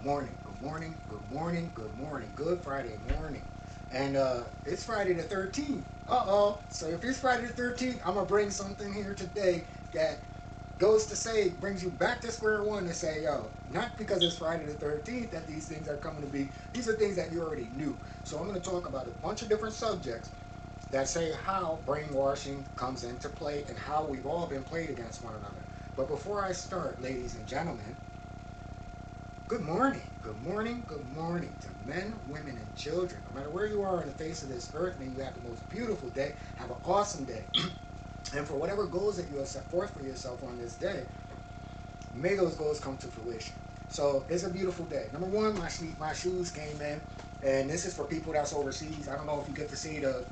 morning, good morning, good morning, good morning, good Friday morning. And it's Friday the 13th. Uh-oh. So if it's Friday the 13th, I'm going to bring something here today that goes to say, brings you back to square one to say, yo, not because it's Friday the 13th that these things are coming to be. These are things that you already knew. So I'm going to talk about a bunch of different subjects that say how brainwashing comes into play and how we've all been played against one another. But before I start, ladies and gentlemen, good morning, good morning, good morning to men, women, and children. No matter where you are on the face of this earth, may you have the most beautiful day. Have an awesome day. And for whatever goals that you have set forth for yourself on this day, may those goals come to fruition. So it's a beautiful day. Number one, my shoes came in, and this is for people that's overseas. I don't know if you get to see the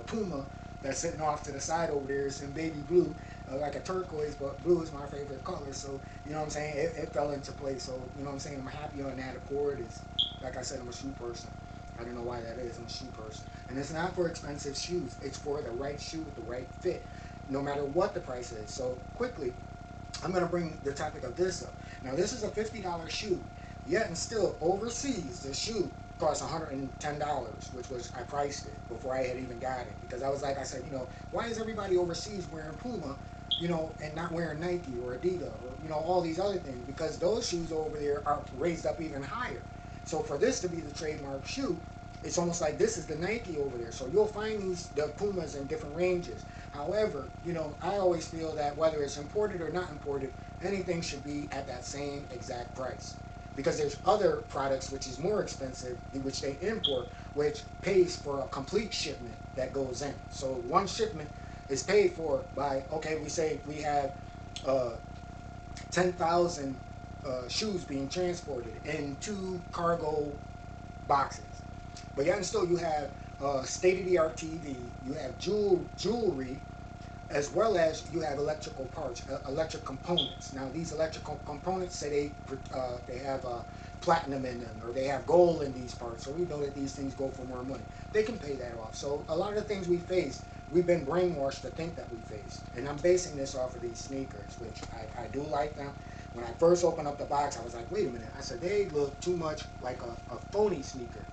Puma that's sitting off to the side over there. It's in baby blue, like a turquoise, but blue is my favorite color. So you know what I'm saying. It fell into place. So you know what I'm saying. I'm happy on that accord. It's like I said, I'm a shoe person. I don't know why that is. I'm a shoe person, and it's not for expensive shoes. It's for the right shoe with the right fit, no matter what the price is. So quickly, I'm going to bring the topic of this up. Now, this is a $50 shoe, yet and still overseas, the shoe costs $110, which was, I priced it before I had even got it. Because I was like, I said, why is everybody overseas wearing Puma, and not wearing Nike or Adidas or, all these other things? Because those shoes over there are raised up even higher. So for this to be the trademark shoe, it's almost like this is the Nike over there. So you'll find the Pumas in different ranges. However, I always feel that whether it's imported or not imported, anything should be at that same exact price. Because there's other products which is more expensive, which they import, which pays for a complete shipment that goes in. So one shipment is paid for by, okay, we say we have uh, 10,000 shoes being transported in two cargo boxes. But yet and still, you have state-of-the-art TV, you have jewelry, as well as you have electrical parts, electric components. Now, these electrical components say they have platinum in them, or they have gold in these parts, so we know that these things go for more money. They can pay that off. So a lot of the things we face, we've been brainwashed to think that we faced. And I'm basing this off of these sneakers, which I do like them. When I first opened up the box, I was like, wait a minute. I said, they look too much like a phony sneaker.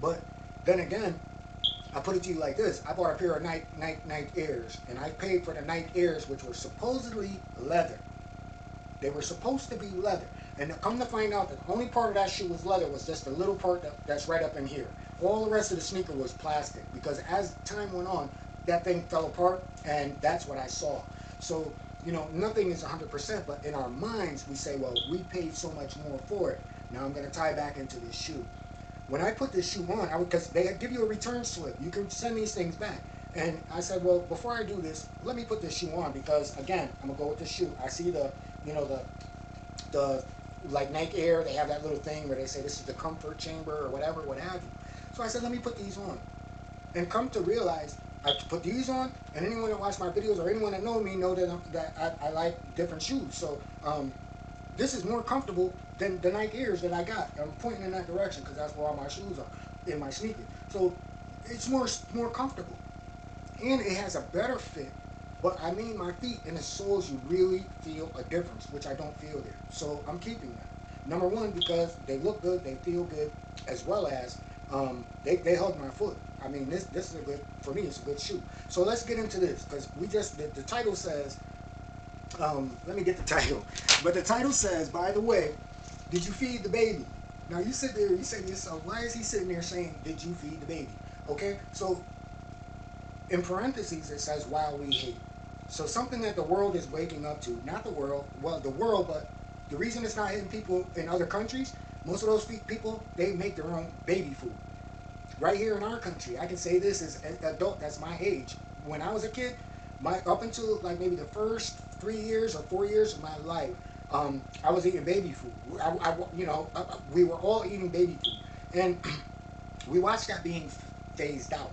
But then again, I put it to you like this. I bought a pair of Nike Airs, and I paid for the Nike Airs, which were supposedly leather. They were supposed to be leather. And come to find out, the only part of that shoe was leather was just the little part that's right up in here. All the rest of the sneaker was plastic, because as time went on, that thing fell apart, and that's what I saw. So, nothing is 100%, but in our minds, we say, well, we paid so much more for it. Now I'm going to tie back into this shoe. When I put this shoe on, because they give you a return slip, you can send these things back. And I said, well, before I do this, let me put this shoe on, because again, I'm gonna go with the shoe. I see the like Nike Air, they have that little thing where they say this is the comfort chamber or whatever, what have you. So I said, let me put these on, and come to realize, I put these on, and anyone that watch my videos or anyone that know me know that I like different shoes. So this is more comfortable than the Nike Airs that I got. I'm pointing in that direction because that's where all my shoes are, in my sneakers. So it's more comfortable, and it has a better fit. But I mean, my feet and the soles, you really feel a difference, which I don't feel there. So I'm keeping that. Number one, because they look good, they feel good, as well as they hug my foot. I mean, this is a good, for me, it's a good shoe. So let's get into this, because the title says, let me get the title. But the title says, by the way, did you feed the baby? Now you sit there, you say to yourself, why is he sitting there saying, did you feed the baby? Okay, so in parentheses it says, while we hate. So something that the world is waking up to, not the world, well, the world, but the reason it's not hitting people in other countries, most of those people, they make their own baby food. Right here in our country, I can say this as an adult, that's my age. When I was a kid, up until like maybe the first 3 years or 4 years of my life, I was eating baby food. We were all eating baby food, and we watched that being phased out.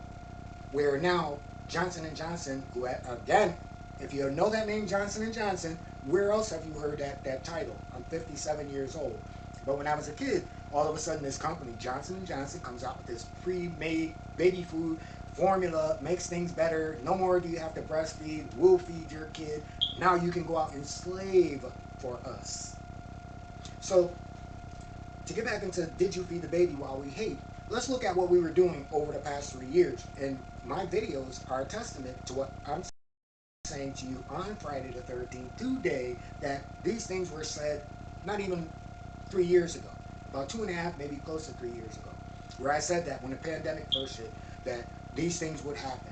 Where now Johnson and Johnson, who again, if you know that name Johnson and Johnson, where else have you heard that title? I'm 57 years old, but when I was a kid, all of a sudden this company Johnson and Johnson comes out with this pre-made baby food formula, makes things better. No more do you have to breastfeed. We'll feed your kid. Now you can go out and slave for us. So to get back into Did You Feed the Baby While We Hate, let's look at what we were doing over the past 3 years. And my videos are a testament to what I'm saying to you on Friday the 13th today, that these things were said not even 3 years ago, about 2.5, maybe close to 3 years ago, where I said that when the pandemic first hit, that these things would happen.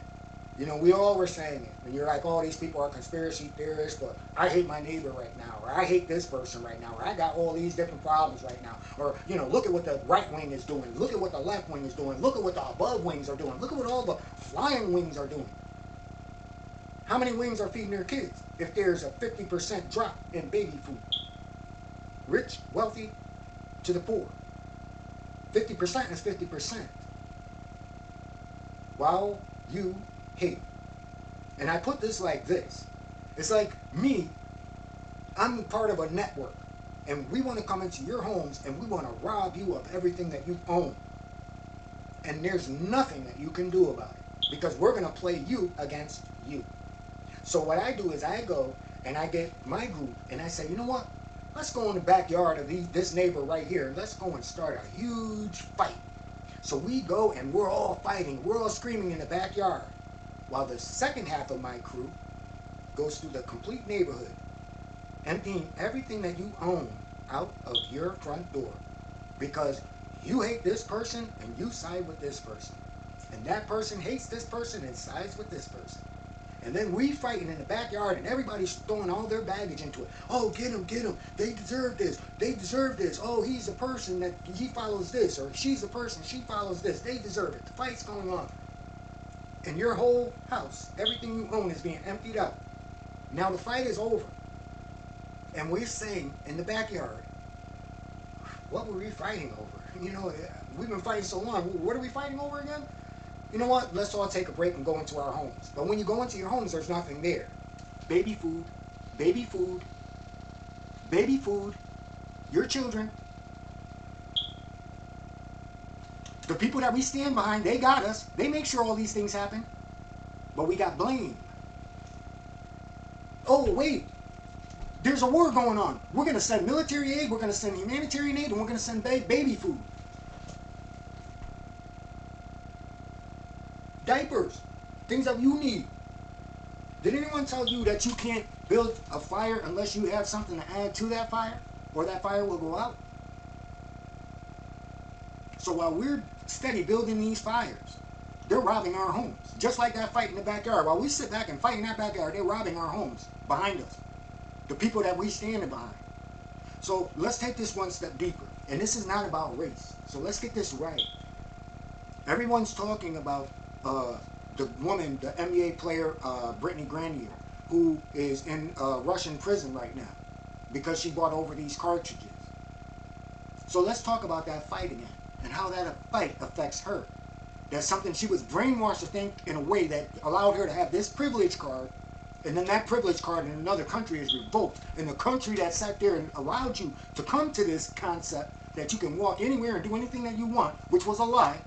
You know, we all were saying it. And you're like, oh, these people are conspiracy theorists, but I hate my neighbor right now, or I hate this person right now, or I got all these different problems right now, or, you know, look at what the right wing is doing, look at what the left wing is doing, look at what the above wings are doing, look at what all the flying wings are doing. How many wings are feeding their kids if there's a 50% drop in baby food? Rich, wealthy, to the poor. 50% is 50%. While you hate. And I put this like this. It's like me, I'm part of a network, and we want to come into your homes and we want to rob you of everything that you own. And there's nothing that you can do about it, because we're going to play you against you. So what I do is I go and I get my group and I say, you know what? Let's go in the backyard of this neighbor right here, and let's go and start a huge fight. So we go and we're all fighting. We're all screaming in the backyard. While the second half of my crew goes through the complete neighborhood, emptying everything that you own out of your front door, because you hate this person and you side with this person, and that person hates this person and sides with this person. And then we fighting in the backyard, and everybody's throwing all their baggage into it. Oh, get them, get them. They deserve this. They deserve this. Oh, he's a person that he follows this, or she's a person, she follows this. They deserve it. The fight's going on. And your whole house, everything you own is being emptied out. Now the fight is over. And we're saying in the backyard, what were we fighting over? You know, we've been fighting so long. What are we fighting over again? You know what? Let's all take a break and go into our homes. But when you go into your homes, there's nothing there. Baby food, baby food, baby food, your children. The people that we stand behind, they got us. They make sure all these things happen. But we got blamed. Oh, wait. There's a war going on. We're going to send military aid, we're going to send humanitarian aid, and we're going to send baby food. Diapers. Things that you need. Did anyone tell you that you can't build a fire unless you have something to add to that fire? Or that fire will go out? So while we're steady building these fires, they're robbing our homes. Just like that fight in the backyard. While we sit back and fight in that backyard, they're robbing our homes behind us. The people that we stand behind. So let's take this one step deeper. And this is not about race. So let's get this right. Everyone's talking about the woman, the NBA player, Brittany Grenier, who is in Russian prison right now because she brought over these cartridges. So let's talk about that fight again and how that fight affects her. That's something she was brainwashed to think in a way that allowed her to have this privilege card, and then that privilege card in another country is revoked. And the country that sat there and allowed you to come to this concept that you can walk anywhere and do anything that you want, which was a lie,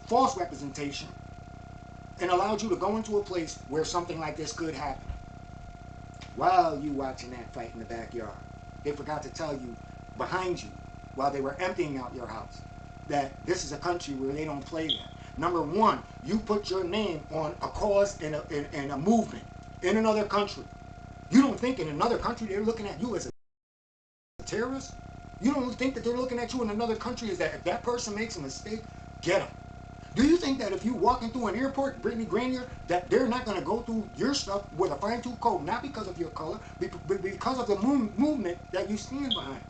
false representation, and allowed you to go into a place where something like this could happen. While you watching that fight in the backyard, they forgot to tell you behind you, while they were emptying out your house, that this is a country where they don't play that. Number one, you put your name on a cause and a movement in another country. You don't think in another country they're looking at you as a terrorist? You don't think that they're looking at you in another country as that if that person makes a mistake, get them. Do you think that if you walk into an airport, Brittany Grenier, that they're not going to go through your stuff with a fine-tooth comb, not because of your color, but because of the movement that you stand behind?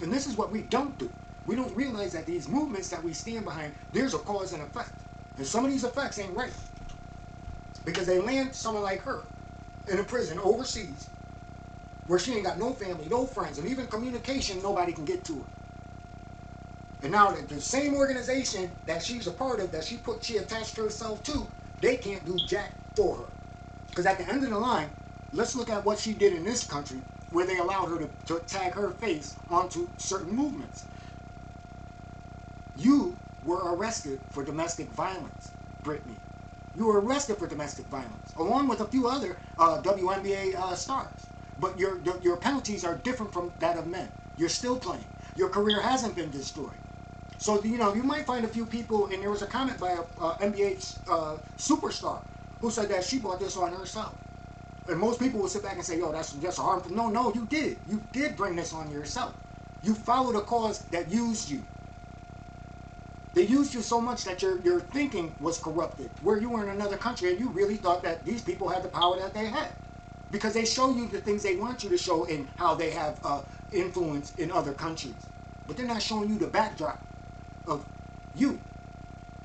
And this is what we don't do. We don't realize that these movements that we stand behind, there's a cause and effect. And some of these effects ain't right. Because they land someone like her in a prison overseas where she ain't got no family, no friends, and even communication, nobody can get to her. And now the same organization that she's a part of, that she attached herself to, they can't do jack for her. Because at the end of the line, let's look at what she did in this country where they allowed her to tag her face onto certain movements. You were arrested for domestic violence, Brittany. You were arrested for domestic violence, along with a few other WNBA stars. But your penalties are different from that of men. You're still playing. your career hasn't been destroyed. So, you know, you might find a few people, and there was a comment by a NBA superstar who said that she bought this on herself. And most people will sit back and say, yo, that's just harmful. No, no, you did. You did bring this on yourself. You followed a cause that used you. They used you so much that your thinking was corrupted, where you were in another country and you really thought that these people had the power that they had. Because they show you the things they want you to show and how they have influence in other countries. But they're not showing you the backdrop of you.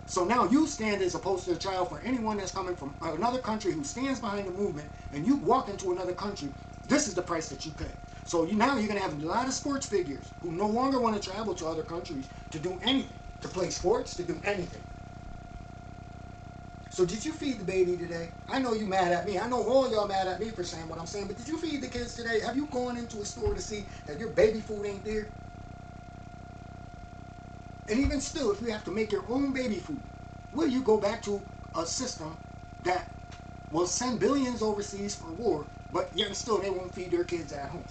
So now you stand as a poster child for anyone that's coming from another country who stands behind the movement, and you walk into another country, this is the price that you pay. So now you're going to have a lot of sports figures who no longer want to travel to other countries to do anything, to play sports, to do anything. So did you feed the baby today? I know you mad at me. I know all y'all mad at me for saying what I'm saying, but did you feed the kids today? Have you gone into a store to see that your baby food ain't there? And even still, if you have to make your own baby food, will you go back to a system that will send billions overseas for war, but yet and still they won't feed their kids at home?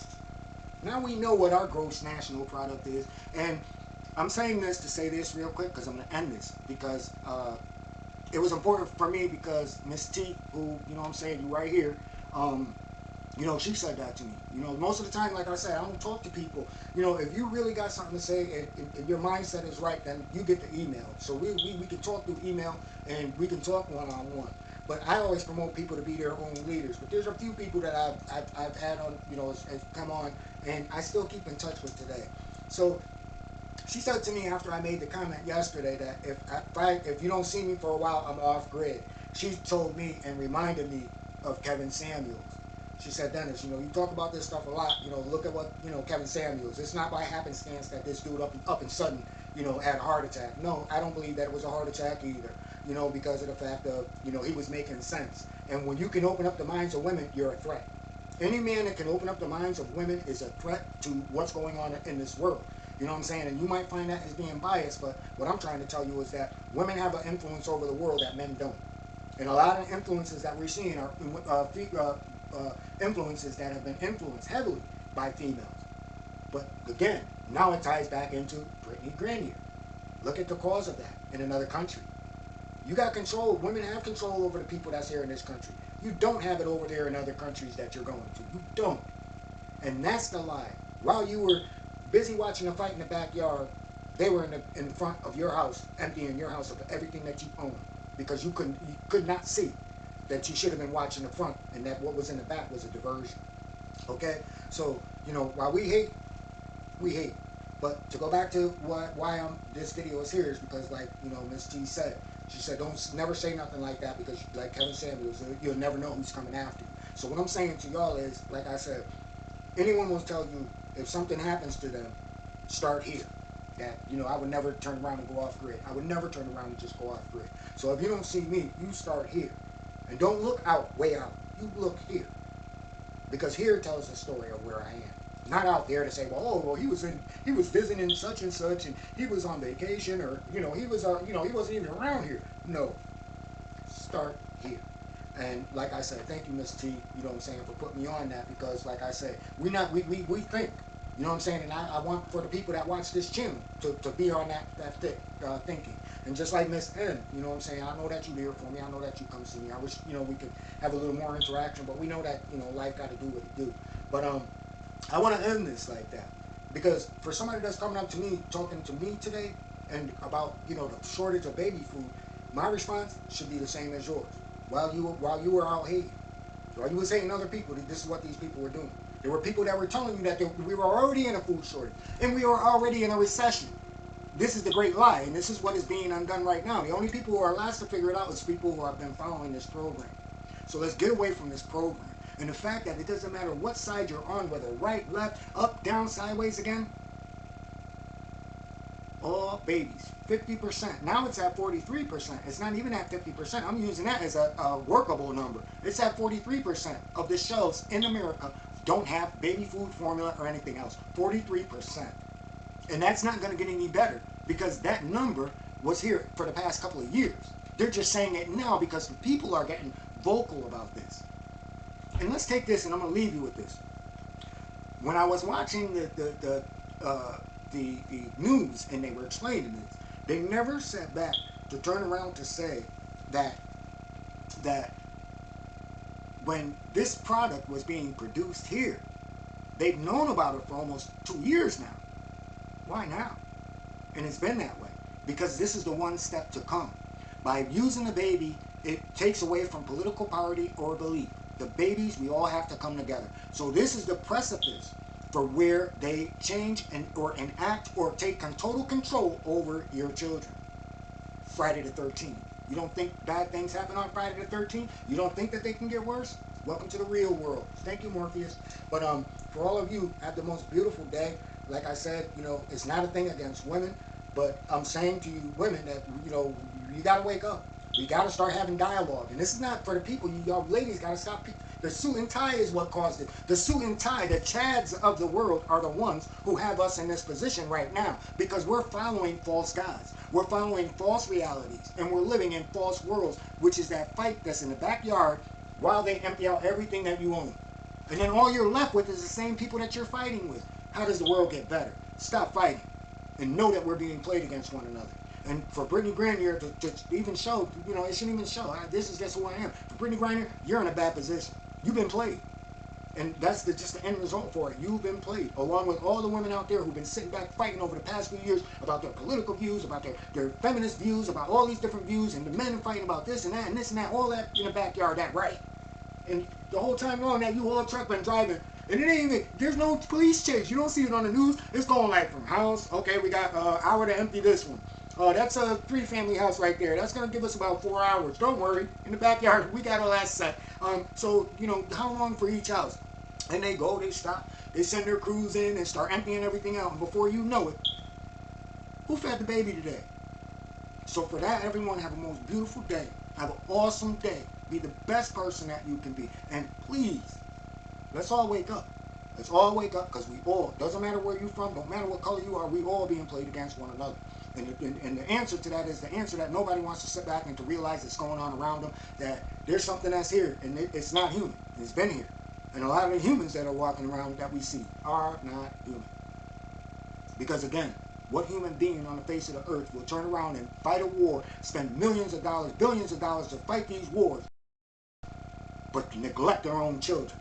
Now we know what our gross national product is, and I'm saying this to say this real quick because I'm going to end this, because it was important for me because Miss T, who, you know what I'm saying, you right here, you know, she said that to me. You know, most of the time, like I said, I don't talk to people. You know, if you really got something to say and your mindset is right, then you get the email. So we can talk through email and we can talk one-on-one. But I always promote people to be their own leaders. But there's a few people that I've had on, you know, has come on, and I still keep in touch with today. So she said to me after I made the comment yesterday that if you don't see me for a while, I'm off grid. She told me and reminded me of Kevin Samuels. She said, Dennis, you know, you talk about this stuff a lot. You know, look at what, you know, Kevin Samuels. It's not by happenstance that this dude up and sudden, you know, had a heart attack. No, I don't believe that it was a heart attack either. You know, because of the fact of, you know, he was making sense. And when you can open up the minds of women, you're a threat. Any man that can open up the minds of women is a threat to what's going on in this world. You know what I'm saying? And you might find that as being biased, but what I'm trying to tell you is that women have an influence over the world that men don't. And a lot of influences that we're seeing are influences that have been influenced heavily by females. But again, now it ties back into Brittney Griner. Look at the cause of that in another country. You got control. Women have control over the people that's here in this country. You don't have it over there in other countries that you're going to. You don't. And that's the lie. While you were busy watching a fight in the backyard, they were in front of your house, emptying your house of everything that you own, because you could not see that you should have been watching the front, and that what was in the back was a diversion. Okay? So, you know, while we hate, we hate. But to go back to why this video is here is because, like, you know, Miss T said, she said, never say nothing like that, because like Kevin Samuels, you'll never know who's coming after you. So what I'm saying to y'all is, like I said, anyone will tell you if something happens to them, start here. That, you know, I would never turn around and go off grid. I would never turn around and just go off grid. So if you don't see me, you start here. And don't look out, way out. You look here. Because here tells the story of where I am. Not out there to say, well, he was visiting such and such, and he was on vacation, or, you know, he wasn't even around here. No. Start here. And like I said, thank you, Miss T, you know what I'm saying, for putting me on that, because like I said, we think, you know what I'm saying, and I want for the people that watch this channel to be on that thinking. And just like Miss N, you know what I'm saying, I know that you here for me, I know that you come see me. I wish, you know, we could have a little more interaction, but we know that, you know, life got to do what it do. But I want to end this like that, because for somebody that's coming up to me, talking to me today, and about, you know, the shortage of baby food, my response should be the same as yours. While you were out hating, while you was hating other people, this is what these people were doing. There were people that were telling you that we were already in a food shortage, and we were already in a recession. This is the great lie, and this is what is being undone right now. The only people who are last to figure it out is people who have been following this program. So let's get away from this program. And the fact that it doesn't matter what side you're on, whether right, left, up, down, sideways again, all babies, 50%. Now it's at 43%. It's not even at 50%. I'm using that as a workable number. It's at 43% of the shelves in America don't have baby food formula or anything else. 43%. And that's not going to get any better, because that number was here for the past couple of years. They're just saying it now because the people are getting vocal about this. And let's take this, and I'm going to leave you with this. When I was watching the the news and they were explaining this, they never sat back to turn around to say that that when this product was being produced here, they've known about it for almost 2 years now. Why now? And it's been that way because this is the one step to come. By using the baby, it takes away from political party or belief. The babies, we all have to come together. So this is the precipice for where they change or enact or take total control over your children. Friday the 13th. You don't think bad things happen on Friday the 13th? You don't think that they can get worse? Welcome to the real world. Thank you, Morpheus. But for all of you, have the most beautiful day. Like I said, it's not a thing against women, but I'm saying to you women that, you got to wake up. We got to start having dialogue. And this is not for the people. Y'all ladies got to stop. The suit and tie is what caused it. The suit and tie, the Chads of the world are the ones who have us in this position right now because we're following false gods. We're following false realities. And we're living in false worlds, which is that fight that's in the backyard while they empty out everything that you own. And then all you're left with is the same people that you're fighting with. How does the world get better? Stop fighting. And know that we're being played against one another. And for Brittney Griner to even show, it shouldn't even show. This is just who I am. For Brittney Griner, you're in a bad position. You've been played. And that's just the end result for it. You've been played, along with all the women out there who've been sitting back fighting over the past few years about their political views, about their feminist views, about all these different views, and the men fighting about this and that and this and that, all that in the backyard, that right. And the whole time long, that U-Haul truck been driving, and it ain't even, there's no police chase. You don't see it on the news. It's going like from house, okay, we got an hour to empty this one. That's a 3-family house right there. That's going to give us about 4 hours. Don't worry. In the backyard, we got all that set. So, how long for each house? And they go, they stop, they send their crews in and start emptying everything out. And before you know it, who fed the baby today? So for that, everyone have a most beautiful day. Have an awesome day. Be the best person that you can be. And please, let's all wake up. Let's all wake up because we all, doesn't matter where you're from, don't matter what color you are, we all being played against one another. And the answer to that is the answer that nobody wants to sit back and to realize it's going on around them, that there's something that's here, and it's not human. It's been here. And a lot of the humans that are walking around that we see are not human. Because again, what human being on the face of the earth will turn around and fight a war, spend millions of dollars, billions of dollars to fight these wars, but neglect their own children?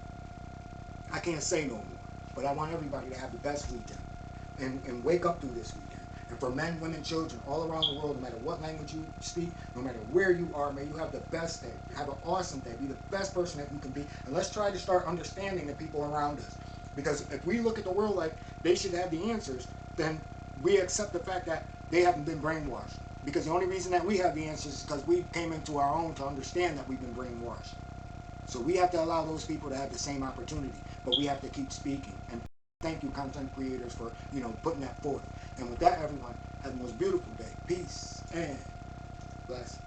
I can't say no more. But I want everybody to have the best weekend and wake up through this weekend. And for men, women, children, all around the world, no matter what language you speak, no matter where you are, may you have the best day. Have an awesome day. Be the best person that you can be. And let's try to start understanding the people around us. Because if we look at the world like they should have the answers, then we accept the fact that they haven't been brainwashed. Because the only reason that we have the answers is because we came into our own to understand that we've been brainwashed. So we have to allow those people to have the same opportunity. But we have to keep speaking. And thank you, content creators, for putting that forth. And with that, everyone, have the most beautiful day. Peace and blessings.